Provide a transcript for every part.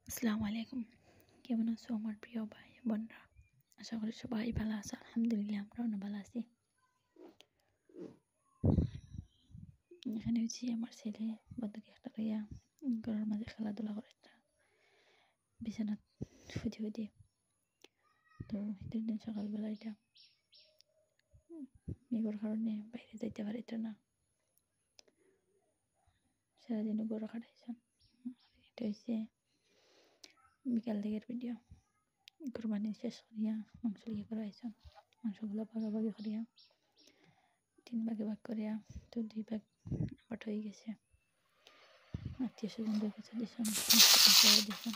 আসসালামু আলাইকুম। কেমন আছো আমার প্রিয় ভাই বোনরা? আশা করি সবাই ভালো আছে। আলহামদুলিল্লাহ আমরাও অনেক ভালো আছি। এখানে হচ্ছে আমার ছেলে বন্ধুকে একটা লইয়া ঘরের মাঝে খেলাধুলা করে বিছানা ফুটে ফুটে। তো ঈদের দিন সকালবেলা এটা মেঘের কারণে বাইরে যাইতে পারিত না, সারাদিন গরু খাটাইছেন। এটা হচ্ছে বিকাল দিকের ভিডিও। কুরবানি শেষ করিয়া মাংস লিয়ে করে আইসন। মাংসগুলো ভাগাভাগি করিয়া 3 ভাগে ভাগ করিয়া তো 2 ভাগ আবাট হয়ে গেছে। আত্মীয় স্বজনদের কাছে দিয়েছেন, দিয়েছেন।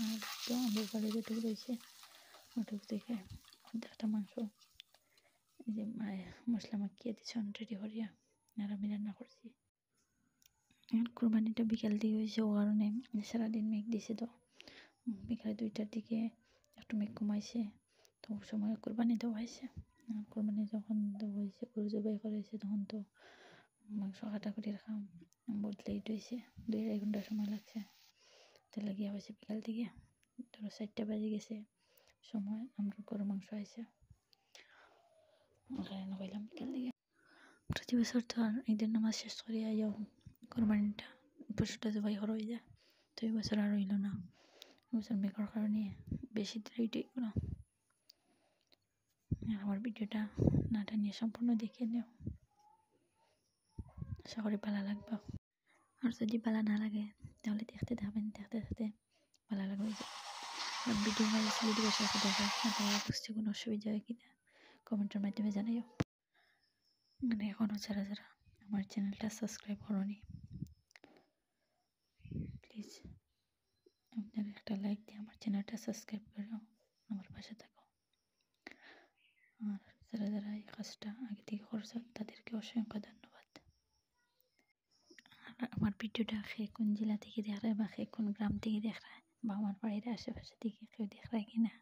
আর তো আমাদের ঘরে যেটুকু রয়েছে ওটুকু থেকে অর্ধেকটা মাংস এই যে মশলা মাখিয়ে দিয়েছেন রেডি করিয়া, আর আমি রান্না করছি। আর কোরবানিটা বিকাল দিকে হয়েছে, ও কারণে সারাদিন মেঘ দিছে। তো বিকালে 2টার দিকে একটু মেঘ কমাইছে, তো সময় কোরবানি দেওয়া হয়েছে। কোরবানি যখন দেওয়া হয়েছে, গরু জবাই করেছে, তখন তো মাংস কাটাকুটি রাখা বহুত লেট হয়েছে, 2-2.5 ঘন্টা সময় লাগছে। তো লাগিয়ে হয়েছে বিকাল দিকে, ধরো 4টা বাজে গেছে সময় আমরা গরু মাংস আইছে রান্না করলাম বিকাল দিকে। প্রতি বছর তো আর ঈদের নামাজ শেষ করে আইও কোরবানিটা পশুটা জবাই করা হয়ে যায়। তো এই বছর আর হইল না, এবছর মেঘের কারণে বেশি লেট হয়ে গেল। আমার ভিডিওটা নাটা নিয়ে সম্পূর্ণ দেখে নিও, আশা করি ভালো লাগবে। আর যদি ভালো না লাগে তাহলে দেখতে থাকবেন, দেখতে দেখতে ভালো লাগবে। আর ভিডিও মাঝে ছবি দিবসের সাথে দেখা আপনারা বুঝতে কোনো অসুবিধা হয় কিনা কমেন্টের মাধ্যমে জানাইও। মানে এখনও যারা যারা আমার চ্যানেলটা সাবস্ক্রাইব করোনি, প্লিজ আপনারা একটা লাইক দিয়ে আমার চ্যানেলটা সাবস্ক্রাইব করো, আমার পাশে থাকো। আর যারা যারা এই কাজটা আগে থেকে করছো তাদেরকে অসংখ্য ধন্যবাদ। আর আমার ভিডিওটা সে কোন জেলা থেকে দেখায় বা সে কোন গ্রাম থেকে দেখায় বা আমার বাড়ির আশেপাশে থেকে কেউ দেখায় কিনা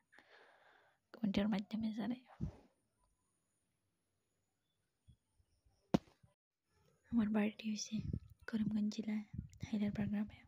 কমেন্টের মাধ্যমে জানাই। আমার বাড়িটি হয়েছে করিমগঞ্জ জেলায় হায়দারপাড় গ্রামে।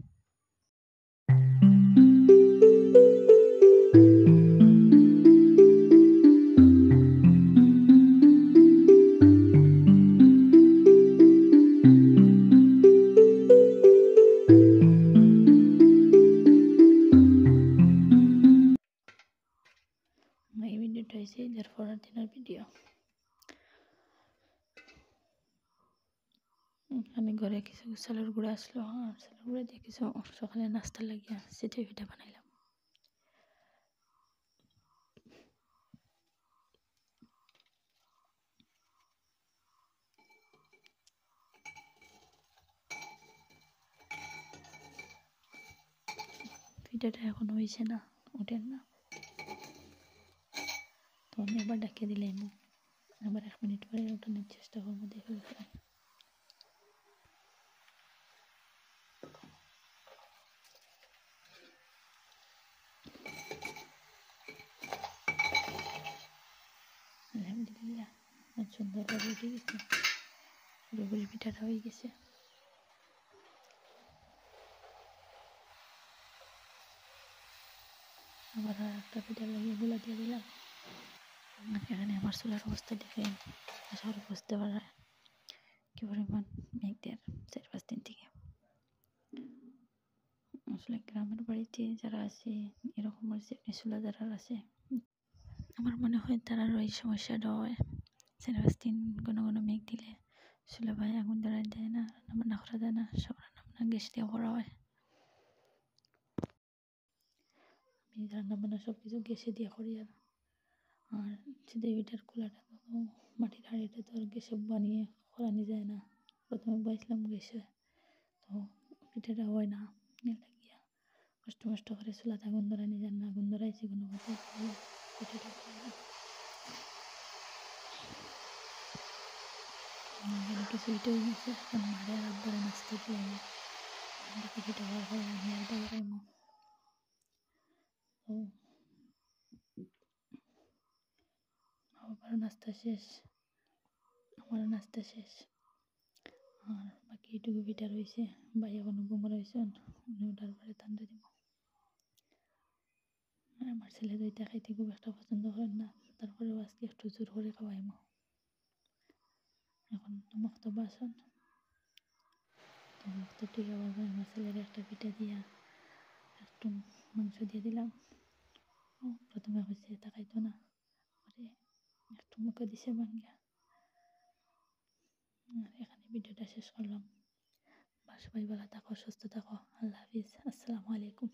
এই ভিডিওটা হয়েছে ঈদের পরের দিনের ভিডিও। আমি ঘরে কিছু চালের গুঁড়া আসলো, আর চালের গুঁড়া দিয়ে কিছু সকালে নাস্তা লাগিয়া চিতই পিঠা বানাইলাম। পিঠাটা এখন হয়েছে না, ওঠেন না, তো আমি আবার ডাকিয়ে দিলাম। আবার 1 মিনিট পরে ওঠানোর চেষ্টা করবো, দেখে আলহামদুলিল্লাহ সুন্দরভাবে উঠে গেছে, পুরোপুরি পিঠাটা হয়ে গেছে। আবার আর একটা পিঠা লাগিয়ে গুলা দিয়ে দিলাম। এখানে আমার চুলার অবস্থা দেখে সবাই বুঝতে পারে কি পরিমাণ মেঘদের 4-5 দিন থেকে। আসলে গ্রামের বাড়িতে যারা আছে এরকম চুলা যারা আছে, আমার মনে হয় তারারও এই সমস্যাটা হয়। 4-5 দিন ঘন ঘন মেঘ দিলে চুলা ভাই আগুন ধরাই দেয় না, রান্না করা যায় না, সব রান্না গ্যাস দিয়ে করা হয়। আমি রান্নাবান্না সব কিছু গ্যাসে দিয়ে করি। আর যদি এটার খোলাটা তো মাটির হাঁড়িটা তো আর গ্যাসে বানিয়ে করানি যায় না, প্রথমে বাইছিলাম গ্যাসে, তো পিঠাটা হয় না, লাগিয়া কষ্ট মষ্ট করে চুলাতে আগুন ধরানি যায় না, আগুন ধরাইছি কোনো মতে পিঠাটা হয় না। কিছু এটা হয়ে গেছে, এখন মারে আর আব্বারে নাচতে দিয়ে দেখি পিঠা হওয়ার পরে আমি আর ভালো পাইমো। তো আবার নাস্তা শেষ, আমারও নাস্তা শেষ, আর বাকি এটুকু পিঠা রয়েছে। ভাই এখনো ঘুম রয়েছেন, উনি ওঠার পরে ঠান্ডা দিব। আর আমার ছেলে দুইটা খাইতে খুব একটা পছন্দ করেন না, তারপরেও আজকে একটু জোর করে খাওয়াইমো। এখন মুক্ত বাসন তো মুক্ত ঠিক হওয়ার পরে আমার ছেলের একটা পিঠা দিয়া একটু মাংস দিয়ে দিলাম। ও প্রথমে হয়েছে তা খাইতো না, পরে একটু মুখে দিছে ভাঙ্গা। আর এখানে ভিডিওটা শেষ করলাম। সবাই ভালো থাকো, সুস্থ থাকো। আল্লাহ হাফিজ, আসসালামু আলাইকুম।